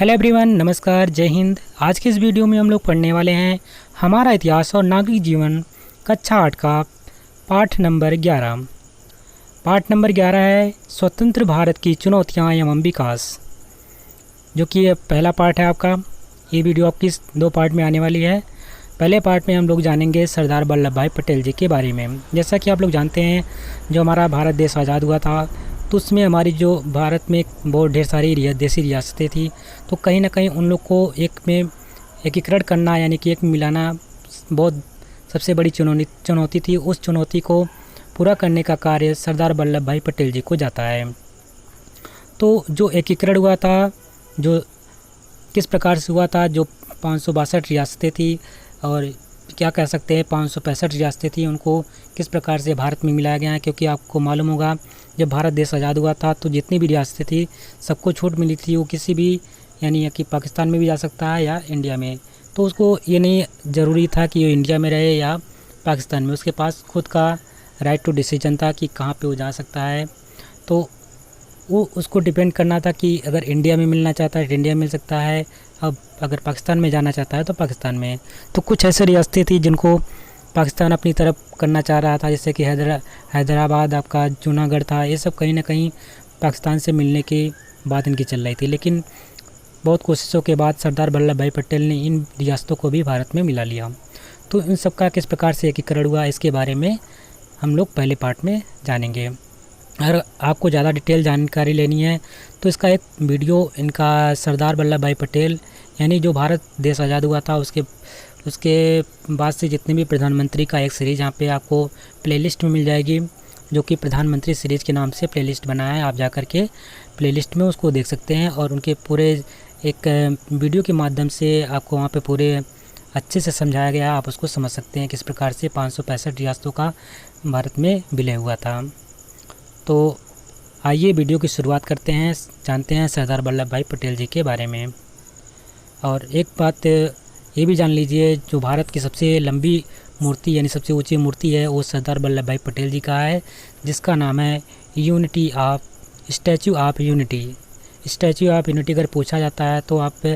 Hello everyone, नमस्कार, जय हिंद। आज के इस वीडियो में हम लोग पढ़ने वाले हैं हमारा इतिहास और नागरिक जीवन कक्षा 8 का पाठ नंबर 11। पाठ नंबर 11 है स्वतंत्र भारत की चुनौतियां एवं विकास, जो कि ये पहला पार्ट है आपका। ये वीडियो आपकी दो पार्ट में आने वाली है। पहले पार्ट में हम लोग जानेंगे सरदार वल्लभ भाई पटेल जी के बारे में। जैसा कि आप लोग जानते हैं, जो हमारा भारत देश आज़ाद हुआ था तो उसमें हमारी जो भारत में बहुत ढेर सारी देसी रियासतें थी, तो कहीं ना कहीं उन लोग को एक में एकीकरण करना, यानी कि एक में मिलाना बहुत सबसे बड़ी चुनौती थी। उस चुनौती को पूरा करने का कार्य सरदार वल्लभ भाई पटेल जी को जाता है। तो जो एकीकरण हुआ था, जो किस प्रकार से हुआ था, जो 562 रियासतें थी और क्या कह सकते हैं 565 रियासतें थी, उनको किस प्रकार से भारत में मिलाया गया है। क्योंकि आपको मालूम होगा, जब भारत देश आज़ाद हुआ था तो जितनी भी रियासतें थी सबको छूट मिली थी। वो किसी भी, यानी कि पाकिस्तान में भी जा सकता है या इंडिया में। तो उसको ये नहीं ज़रूरी था कि वो इंडिया में रहे या पाकिस्तान में, उसके पास खुद का राइट टू डिसीजन था कि कहाँ पे वो जा सकता है। तो वो उसको डिपेंड करना था कि अगर इंडिया में मिलना चाहता है तो इंडिया में मिल सकता है, अब अगर पाकिस्तान में जाना चाहता है तो पाकिस्तान में। तो कुछ ऐसे रियासतें थी जिनको पाकिस्तान अपनी तरफ करना चाह रहा था, जैसे कि हैदराबाद, आपका जूनागढ़ था। ये सब कहीं ना कहीं पाकिस्तान से मिलने की बात इनकी चल रही थी, लेकिन बहुत कोशिशों के बाद सरदार वल्लभ भाई पटेल ने इन रियासतों को भी भारत में मिला लिया। तो इन सब का किस प्रकार से एकीकरण हुआ, इसके बारे में हम लोग पहले पार्ट में जानेंगे। अगर आपको ज़्यादा डिटेल जानकारी लेनी है तो इसका एक वीडियो, इनका सरदार वल्लभ भाई पटेल, यानी जो भारत देश आज़ाद हुआ था उसके उसके बाद से जितने भी प्रधानमंत्री का एक सीरीज़ यहाँ पे आपको प्लेलिस्ट में मिल जाएगी, जो कि प्रधानमंत्री सीरीज़ के नाम से प्लेलिस्ट बना है। आप जा कर के प्लेलिस्ट में उसको देख सकते हैं और उनके पूरे एक वीडियो के माध्यम से आपको वहाँ पे पूरे अच्छे से समझाया गया है। आप उसको समझ सकते हैं किस प्रकार से 565 रियासतों का भारत में विलय हुआ था। तो आइए वीडियो की शुरुआत करते हैं, जानते हैं सरदार वल्लभ भाई पटेल जी के बारे में। और एक बात ये भी जान लीजिए, जो भारत की सबसे लंबी मूर्ति यानी सबसे ऊंची मूर्ति है वो सरदार वल्लभ भाई पटेल जी का है, जिसका नाम है statue of unity. Statue of unity अगर पूछा जाता है तो आप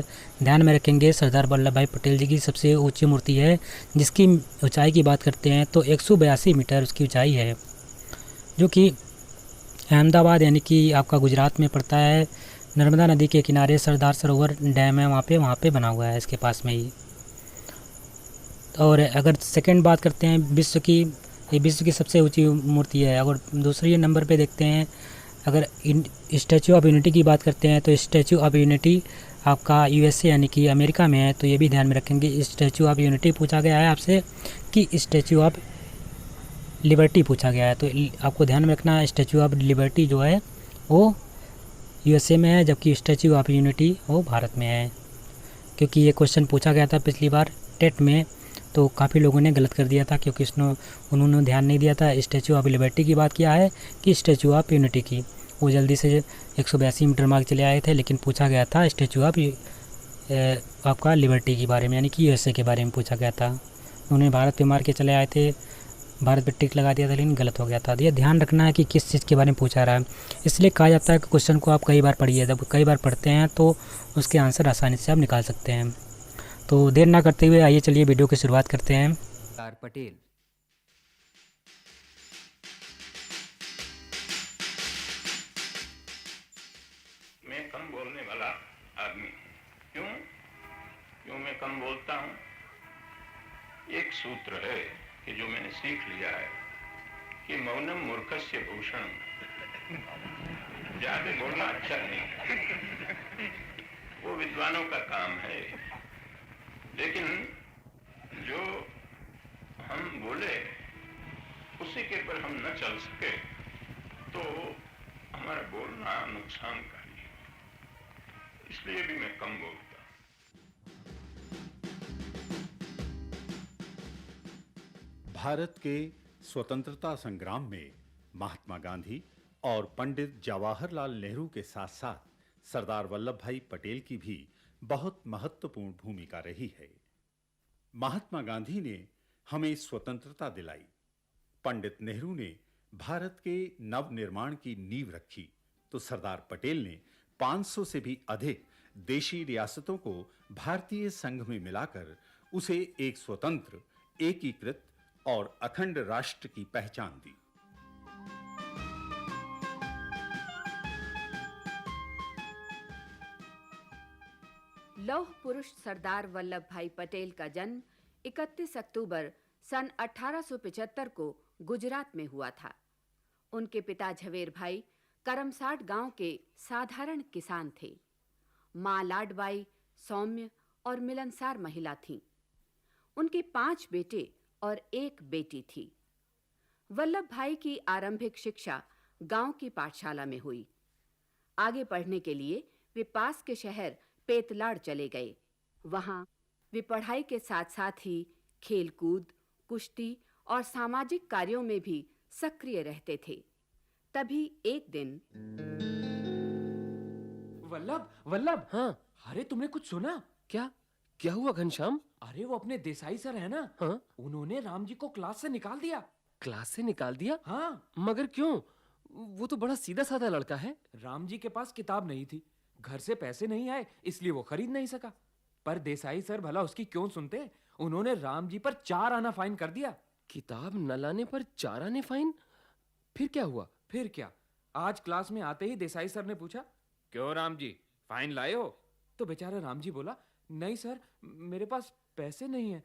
ध्यान में रखेंगे सरदार वल्लभ भाई पटेल जी की सबसे ऊंची मूर्ति है, जिसकी ऊंचाई की बात करते हैं तो 182 मीटर उसकी ऊंचाई है, जो कि अहमदाबाद यानी कि आपका गुजरात में पड़ता है। नर्मदा नदी के किनारे सरदार सरोवर डैम है, वहाँ पे बना हुआ है, इसके पास में ही। और अगर सेकंड बात करते हैं विश्व की, ये विश्व की सबसे ऊंची मूर्ति है। अगर दूसरी नंबर पे देखते हैं, अगर स्टैचू ऑफ यूनिटी की बात करते हैं तो स्टैचू ऑफ यूनिटी आपका यूएसए यानी कि अमेरिका में है। तो ये भी ध्यान में रखेंगे, स्टैचू ऑफ यूनिटी पूछा गया है आपसे कि स्टैचू ऑफ लिबर्टी पूछा गया है। तो आपको ध्यान में रखना, स्टैचू ऑफ लिबर्टी जो है वो यूएसए में है, जबकि स्टैचू ऑफ यूनिटी वो भारत में है। क्योंकि ये क्वेश्चन पूछा गया था पिछली बार टेट में, तो काफ़ी लोगों ने गलत कर दिया था, क्योंकि उन्होंने ध्यान नहीं दिया था स्टैचू ऑफ लिबर्टी की बात किया है कि स्टैचू ऑफ यूनिटी की। वो जल्दी से 182 मीटर मार्क चले आए थे, लेकिन पूछा गया था स्टैचू ऑफ आपका लिबर्टी के बारे में, यानी कि यूएसए के बारे में पूछा गया था। उन्होंने भारत पे मार के चले आए थे, भारत पे टिक लगा दिया था, लेकिन गलत हो गया था। तो ये ध्यान रखना है कि किस चीज़ के बारे में पूछा रहा है। इसलिए कहा जाता है कि क्वेश्चन को आप कई बार पढ़िए, जब कई बार पढ़ते हैं तो उसके आंसर आसानी से आप निकाल सकते हैं। तो देर ना करते हुए आइए चलिए वीडियो की शुरुआत करते हैं। सरदार पटेल। मैं कम बोलने वाला आदमी। क्यों मैं कम बोलता हूँ? एक सूत्र है कि जो मैंने सीख लिया है कि मौनम मूर्खस्य भूषणम। ज्यादा बोलना अच्छा नहीं, वो विद्वानों का काम है। लेकिन जो हम बोले उसी के पर हम न चल सके तो हमारा बोलना नुकसानकारी है। इसलिए भी मैं कम बोलता। भारत के स्वतंत्रता संग्राम में महात्मा गांधी और पंडित जवाहरलाल नेहरू के साथ साथ सरदार वल्लभ भाई पटेल की भी बहुत महत्वपूर्ण भूमिका रही है। महात्मा गांधी ने हमें स्वतंत्रता दिलाई, पंडित नेहरू ने भारत के नव निर्माण की नींव रखी, तो सरदार पटेल ने 500 से भी अधिक देशी रियासतों को भारतीय संघ में मिलाकर उसे एक स्वतंत्र, एकीकृत और अखंड राष्ट्र की पहचान दी। लौह पुरुष सरदार वल्लभ भाई पटेल का जन्म 31 अक्टूबर सन 1875 को गुजरात में हुआ था। उनके पिता झवेर भाई करमसाट गांव के साधारण किसान थे। मां लाडबाई सौम्य और मिलनसार महिला थीं। उनके 5 बेटे और 1 बेटी थी। वल्लभ भाई की आरंभिक शिक्षा गांव की पाठशाला में हुई। आगे पढ़ने के लिए वे पास के शहर पेतलाड़ चले गए। वहां वे पढ़ाई के साथ-साथ ही खेलकूद, कुश्ती और सामाजिक कार्यों में भी सक्रिय रहते थे। तभी एक दिन वल्लभ हाँ। अरे तुमने कुछ सुना? क्या हुआ घनश्याम? अरे वो अपने देसाई सर है ना, हाँ? उन्होंने राम जी को क्लास से निकाल दिया। क्लास से निकाल दिया? हाँ, मगर क्यों? वो तो बड़ा सीधा साधा लड़का है। राम जी के पास किताब नहीं थी, घर से पैसे नहीं आए, इसलिए वो खरीद नहीं सका। पर देसाई सर भला उसकी क्यों सुनते? उन्होंने राम जी पर 4 आना फाइन कर दिया। किताब न लाने पर 4 आने फाइन? फिर क्या हुआ? फिर क्या, आज क्लास में आते ही देसाई सर ने पूछा, क्यों राम जी, फाइन लाए हो? तो बेचारा राम जी बोला, नहीं सर, मेरे पास पैसे नहीं है।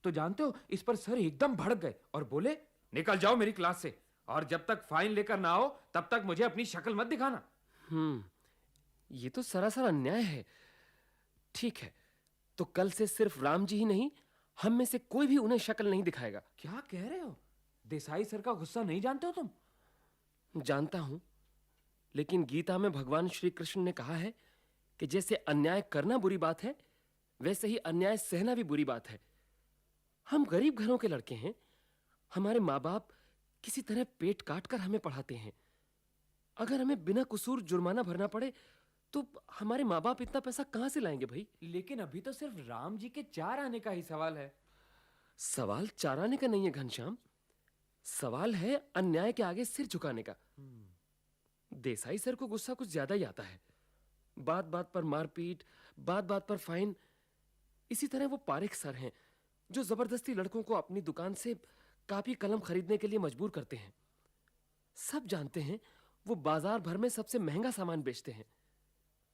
तो जानते हो, इस पर सर एकदम भड़क गए और बोले, निकल जाओ मेरी क्लास से, और जब तक फाइन लेकर ना आओ तब तक मुझे अपनी शक्ल मत दिखाना। ये तो सरासर अन्याय है। ठीक है, तो कल से सिर्फ राम जी ही नहीं, हम में से कोई भी उन्हें शक्ल नहीं दिखाएगा। क्या कह रहे हो? देसाई सर का गुस्सा नहीं जानते हो तुम? जानता हूं, लेकिन गीता में भगवान श्री कृष्ण ने कहा है कि जैसे अन्याय करना बुरी बात है, वैसे ही अन्याय सहना भी बुरी बात है। हम गरीब घरों के लड़के हैं। हमारे माँ-बाप किसी तरह पेट काट कर हमें पढ़ाते हैं। अगर हमें बिना कसूर जुर्माना भरना पड़े तो हमारे माँ-बाप इतना पैसा कहां से लाएंगे भाई? लेकिन अभी तो सिर्फ राम जी के 4 आने का ही सवाल है। सवाल 4 आने का नहीं है घनश्याम, सवाल है अन्याय के आगे सिर झुकाने का। देसाई सर को गुस्सा कुछ ज्यादा ही आता है। बात-बात पर मारपीट, बात-बात पर फाइन। इसी तरह वो पारेख सर हैं जो जबरदस्ती लड़कों को अपनी दुकान से कापी कलम खरीदने के लिए मजबूर करते हैं। सब जानते हैं वो बाजार भर में सबसे महंगा सामान बेचते हैं,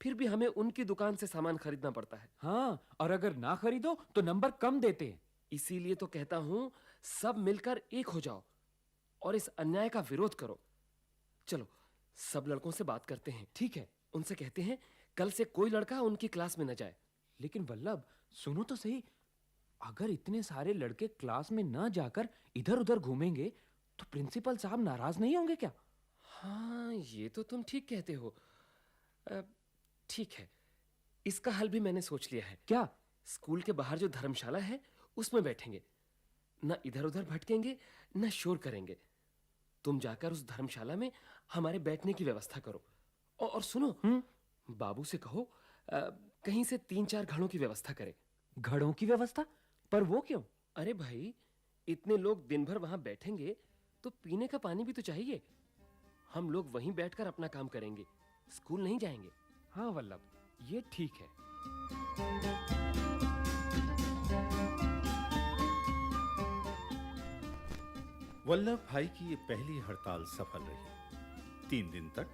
फिर भी हमें उनकी दुकान से सामान खरीदना पड़ता है। हाँ, और अगर ना खरीदो तो नंबर कम देते हैं। इसीलिए तो कहता हूं, सब मिलकर एक हो जाओ और इस अन्याय का विरोध करो। चलो, सब लड़कों से बात करते हैं। ठीक है, उनसे कहते हैं कल से कोई लड़का उनकी क्लास में न जाए। लेकिन वल्लभ, सुनो तो सही, अगर इतने सारे लड़के क्लास में ना जाकर इधर-उधर घूमेंगे तो प्रिंसिपल साहब नाराज नहीं होंगे क्या? हाँ, ये तो तुम ठीक कहते हो। ठीक है, इसका हल भी मैंने सोच लिया है। क्या? स्कूल के बाहर जो धर्मशाला है उसमें बैठेंगे, न इधर-उधर भटकेंगे न शोर करेंगे। तुम जाकर उस धर्मशाला में हमारे बैठने की व्यवस्था करो। और सुनो, बाबू से कहो कहीं से 3-4 घड़ों की व्यवस्था करे। घड़ों की व्यवस्था? पर वो क्यों? अरे भाई, इतने लोग दिन भर वहां बैठेंगे तो पीने का पानी भी तो चाहिए। हम लोग वहीं बैठकर अपना काम करेंगे, स्कूल नहीं जाएंगे। हाँ वल्लभ, ये ठीक है। वल्लभ भाई की ये पहली हड़ताल सफल रही। 3 दिन तक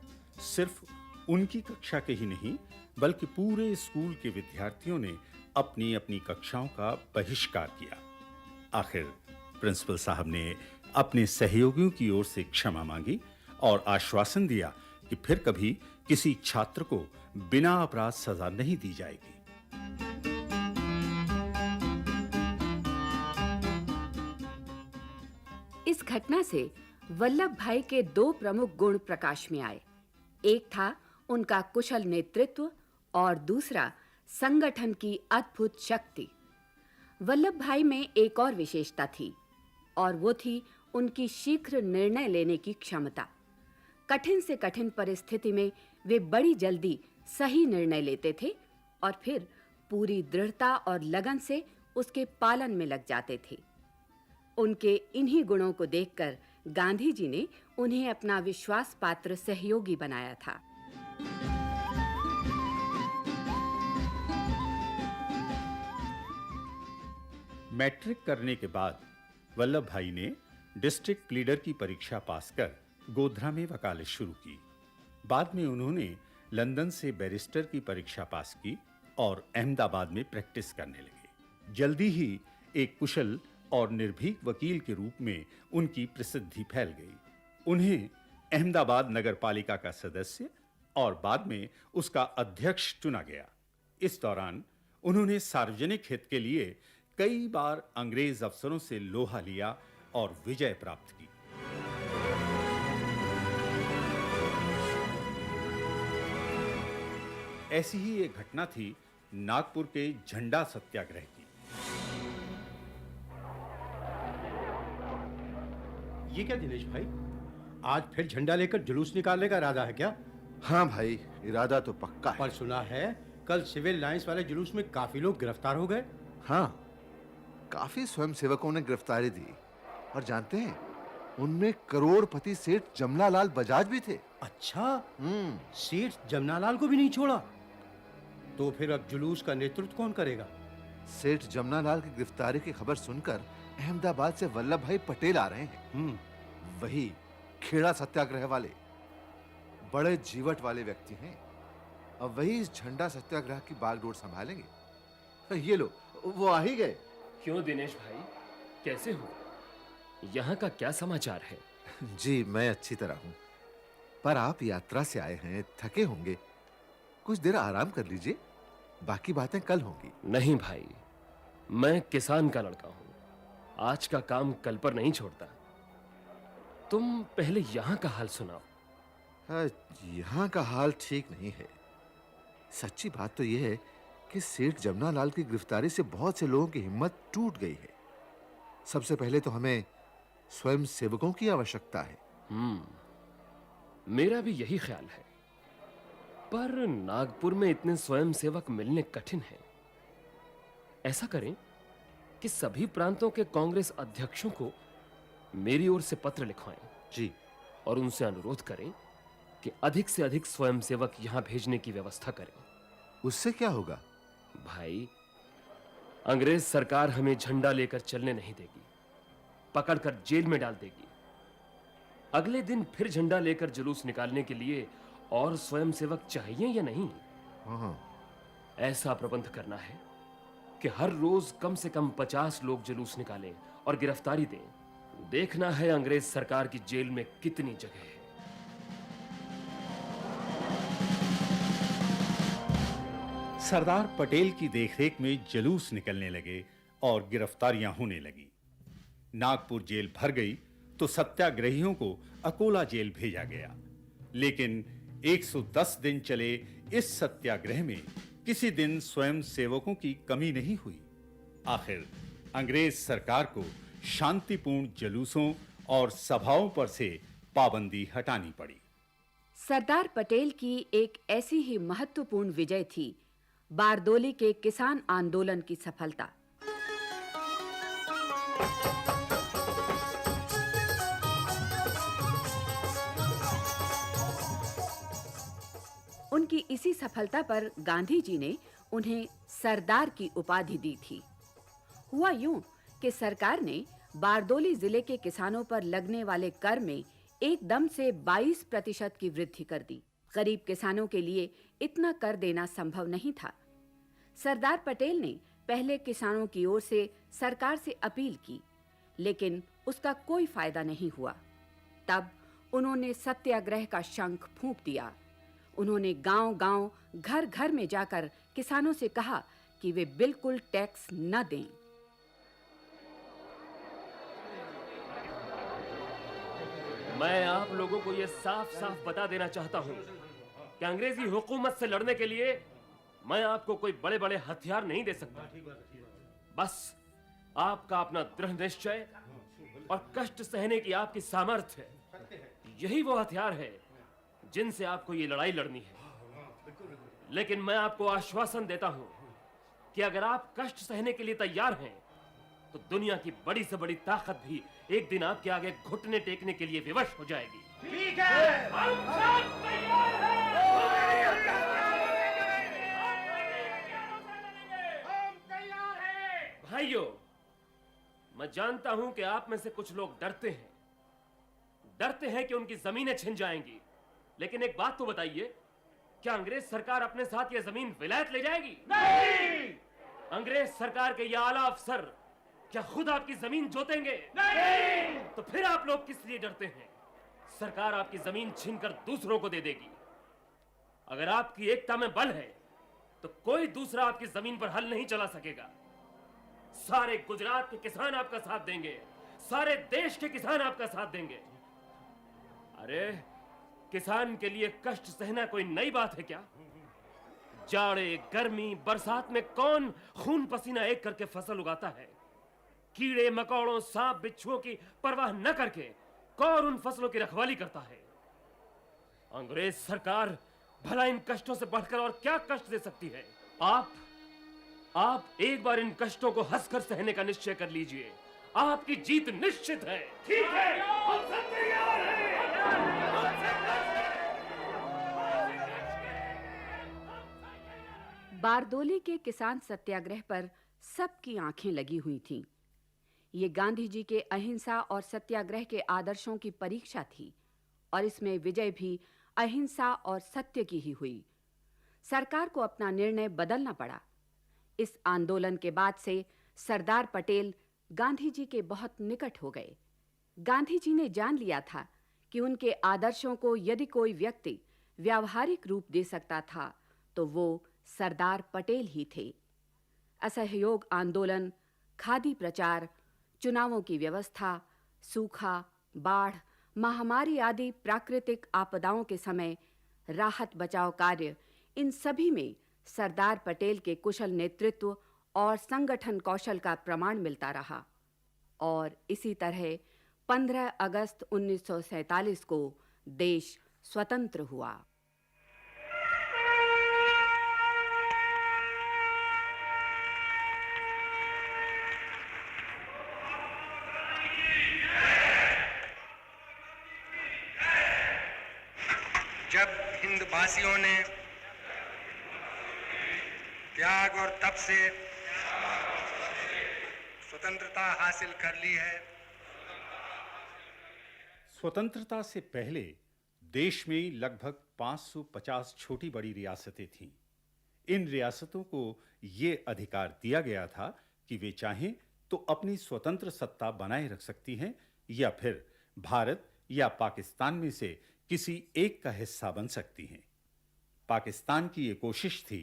सिर्फ उनकी कक्षा के ही नहीं, बल्कि पूरे स्कूल के विद्यार्थियों ने अपनी अपनी कक्षाओं का बहिष्कार किया। आखिर प्रिंसिपल साहब ने अपने सहयोगियों की ओर से क्षमा मांगी और आश्वासन दिया कि फिर कभी किसी छात्र को बिना अपराध सजा नहीं दी जाएगी। इस घटना से वल्लभ भाई के 2 प्रमुख गुण प्रकाश में आए। एक था उनका कुशल नेतृत्व और दूसरा संगठन की अद्भुत शक्ति। वल्लभ भाई में एक और विशेषता थी और वो थी उनकी शीघ्र निर्णय लेने की क्षमता। कठिन से कठिन परिस्थिति में वे बड़ी जल्दी सही निर्णय लेते थे और फिर पूरी दृढ़ता और लगन से उसके पालन में लग जाते थे। उनके इन्हीं गुणों को देखकर गांधी जी ने उन्हें अपना विश्वास पात्र सहयोगी बनाया था। मैट्रिक करने के बाद वल्लभ भाई ने डिस्ट्रिक्ट लीडर की परीक्षा पास कर गोध्रा में वकालत शुरू की। बाद में उन्होंने लंदन से बैरिस्टर की परीक्षा पास की और अहमदाबाद में प्रैक्टिस करने लगे। जल्दी ही एक कुशल और निर्भीक वकील के रूप में उनकी प्रसिद्धि फैल गई। उन्हें अहमदाबाद नगर पालिका का सदस्य और बाद में उसका अध्यक्ष चुना गया। इस दौरान उन्होंने सार्वजनिक हित के लिए कई बार अंग्रेज अफसरों से लोहा लिया और विजय प्राप्त की। ऐसी ही एक घटना थी नागपुर के झंडा सत्याग्रह की। ये क्या दिनेश भाई, आज फिर झंडा लेकर जुलूस निकालने का इरादा है क्या? हाँ भाई, इरादा तो पक्का है। पर सुना है कल सिविल लाइंस वाले जुलूस में काफी लोग गिरफ्तार हो गए। हाँ, काफी स्वयंसेवकों ने गिरफ्तारी दी और जानते हैं उनमें करोड़पति सेठ जमनालाल बजाज भी थे। अच्छा, सेठ जमनालाल को भी नहीं छोड़ा? तो फिर अब जुलूस का नेतृत्व कौन करेगा? सेठ जमनालाल की गिरफ्तारी की खबर सुनकर अहमदाबाद से वल्लभ भाई पटेल आ रहे हैं। वही खेड़ा सत्याग्रह वाले, बड़े जीवट वाले व्यक्ति हैं। अब वही इस झंडा सत्याग्रह की बागडोर संभालेंगे। ये लो, वो आ ही गए। क्यों दिनेश भाई, कैसे हो? यहाँ का क्या समाचार है? जी मैं अच्छी तरह हूँ, पर आप यात्रा से आए हैं, थके होंगे, कुछ देर आराम कर लीजिए, बाकी बातें कल होंगी। नहीं भाई, मैं किसान का लड़का हूँ, आज का काम कल पर नहीं छोड़ता। तुम पहले यहाँ का हाल सुनाओ। यहाँ का हाल ठीक नहीं है। सच्ची बात तो यह है कि सेठ जमनालाल की गिरफ्तारी से बहुत से लोगों की हिम्मत टूट गई है। सबसे पहले तो हमें स्वयं सेवकों की आवश्यकता है। मेरा भी यही ख्याल है, पर नागपुर में इतने स्वयंसेवक मिलने कठिन है। ऐसा करें कि सभी प्रांतों के कांग्रेस अध्यक्षों को मेरी ओर से पत्र लिखवाएं जी, और उनसे अनुरोध करें कि अधिक से अधिक स्वयंसेवक यहां भेजने की व्यवस्था करें। उससे क्या होगा? भाई, अंग्रेज सरकार हमें झंडा लेकर चलने नहीं देगी, पकड़कर जेल में डाल देगी। अगले दिन फिर झंडा लेकर जुलूस निकालने के लिए और स्वयंसेवक चाहिए या नहीं? हाँ। ऐसा प्रबंध करना है कि हर रोज कम से कम 50 लोग जुलूस निकालें और गिरफ्तारी दें। देखना है अंग्रेज सरकार की जेल में कितनी जगह है। सरदार पटेल की देखरेख में जुलूस निकलने लगे और गिरफ्तारियां होने लगी। नागपुर जेल भर गई तो सत्याग्रहियों को अकोला जेल भेजा गया। लेकिन 110 दिन चले इस सत्याग्रह में किसी दिन स्वयं सेवकों की कमी नहीं हुई। आखिर अंग्रेज सरकार को शांतिपूर्ण जुलूसों और सभाओं पर से पाबंदी हटानी पड़ी। सरदार पटेल की एक ऐसी ही महत्वपूर्ण विजय थी बारदोली के किसान आंदोलन की सफलता। उनकी इसी सफलता पर गांधी जी ने उन्हें सरदार की उपाधि दी थी। हुआ यूं कि सरकार ने बारदोली जिले के किसानों पर लगने वाले कर में एकदम से 22% की वृद्धि कर दी। गरीब किसानों के लिए इतना कर देना संभव नहीं था। सरदार पटेल ने पहले किसानों की ओर से सरकार से अपील की, लेकिन उसका कोई फायदा नहीं हुआ। तब उन्होंने सत्याग्रह का शंख फूंक दिया। उन्होंने गांव-गांव, घर-घर में जाकर किसानों से कहा कि वे बिल्कुल टैक्स न दें। मैं आप लोगों को यह साफ-साफ बता देना चाहता हूं कि अंग्रेजी हुकूमत से लड़ने के लिए मैं आपको कोई बड़े-बड़े हथियार नहीं दे सकता। बस आपका अपना दृढ़ निश्चय और कष्ट सहने की आपकी सामर्थ्य, यही वो हथियार है जिनसे आपको ये लड़ाई लड़नी है। लेकिन मैं आपको आश्वासन देता हूं कि अगर आप कष्ट सहने के लिए तैयार हैं, तो दुनिया की बड़ी से बड़ी ताकत भी एक दिन आपके आगे घुटने टेकने के लिए विवश हो जाएगी। ठीक है, हम सब तैयार हैं। भाइयों, मैं जानता हूं कि आप में से कुछ लोग डरते हैं कि उनकी जमीनें छिन जाएंगी। लेकिन एक बात तो बताइए, क्या अंग्रेज सरकार अपने साथ यह जमीन विलायत ले जाएगी? नहीं! अंग्रेज सरकार के ये आला अफसर क्या खुद आपकी जमीन जोतेंगे? नहीं! तो फिर आप लोग किस लिए डरते हैं? सरकार आपकी जमीन छीनकर दूसरों को दे देगी। अगर आपकी एकता में बल है तो कोई दूसरा आपकी जमीन पर हल नहीं चला सकेगा। सारे गुजरात के किसान आपका साथ देंगे, सारे देश के किसान आपका साथ देंगे। अरे किसान के लिए कष्ट सहना कोई नई बात है क्या? जाड़े, गर्मी, बरसात में कौन खून पसीना एक करके फसल उगाता है? कीड़े मकोड़ों, सांप बिच्छुओं की परवाह न करके कौन उन फसलों की रखवाली करता है? अंग्रेज सरकार भला इन कष्टों से बढ़कर और क्या कष्ट दे सकती है? आप एक बार इन कष्टों को हंसकर सहने का निश्चय कर लीजिए। आपकी जीत निश्चित है। ठीक है, हम सब तैयार हैं। बारदोली के किसान सत्याग्रह पर सबकी आंखें लगी हुई थीं। ये गांधी जी के अहिंसा और सत्याग्रह के आदर्शों की परीक्षा थी और इसमें विजय भी अहिंसा और सत्य की ही हुई। सरकार को अपना निर्णय बदलना पड़ा। इस आंदोलन के बाद से सरदार पटेल गांधी जी के बहुत निकट हो गए। गांधी जी ने जान लिया था कि उनके आदर्शों को यदि कोई व्यक्ति व्यावहारिक रूप दे सकता था तो वो सरदार पटेल ही थे। असहयोग आंदोलन, खादी प्रचार, चुनावों की व्यवस्था, सूखा, बाढ़, महामारी आदि प्राकृतिक आपदाओं के समय राहत बचाव कार्य, इन सभी में सरदार पटेल के कुशल नेतृत्व और संगठन कौशल का प्रमाण मिलता रहा। और इसी तरह 15 अगस्त 1947 को देश स्वतंत्र हुआ। जब हिंदवासियों ने त्याग और तप से स्वतंत्रता हासिल कर ली है। स्वतंत्रता से पहले देश में लगभग 550 छोटी बड़ी रियासतें थीं। इन रियासतों को ये अधिकार दिया गया था कि वे चाहें तो अपनी स्वतंत्र सत्ता बनाए रख सकती हैं या फिर भारत या पाकिस्तान में से किसी एक का हिस्सा बन सकती हैं। पाकिस्तान की ये कोशिश थी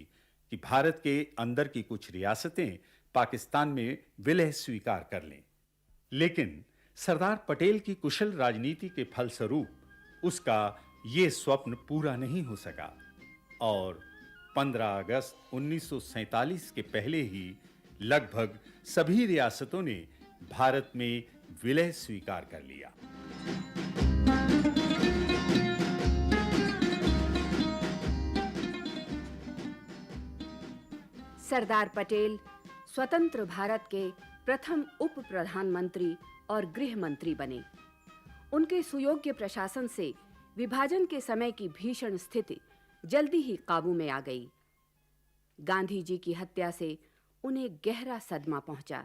कि भारत के अंदर की कुछ रियासतें पाकिस्तान में विलय स्वीकार कर लें, लेकिन सरदार पटेल की कुशल राजनीति के फलस्वरूप उसका ये स्वप्न पूरा नहीं हो सका और 15 अगस्त 1947 के पहले ही लगभग सभी रियासतों ने भारत में विलय स्वीकार कर लिया। सरदार पटेल स्वतंत्र भारत के प्रथम उप प्रधानमंत्री और गृह मंत्री बने। उनके सुयोग्य प्रशासन से विभाजन के समय की भीषण स्थिति जल्दी ही काबू में आ गई। गांधी जी की हत्या से उन्हें गहरा सदमा पहुंचा,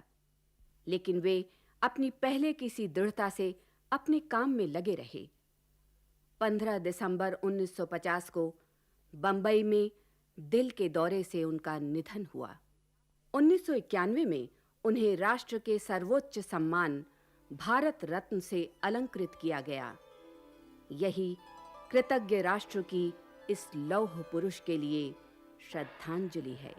लेकिन वे अपनी पहले की सी दृढ़ता से अपने काम में लगे रहे। 15 दिसंबर 1950 को बंबई में दिल के दौरे से उनका निधन हुआ। 1991 में उन्हें राष्ट्र के सर्वोच्च सम्मान भारत रत्न से अलंकृत किया गया। यही कृतज्ञ राष्ट्र की इस लौह पुरुष के लिए श्रद्धांजलि है।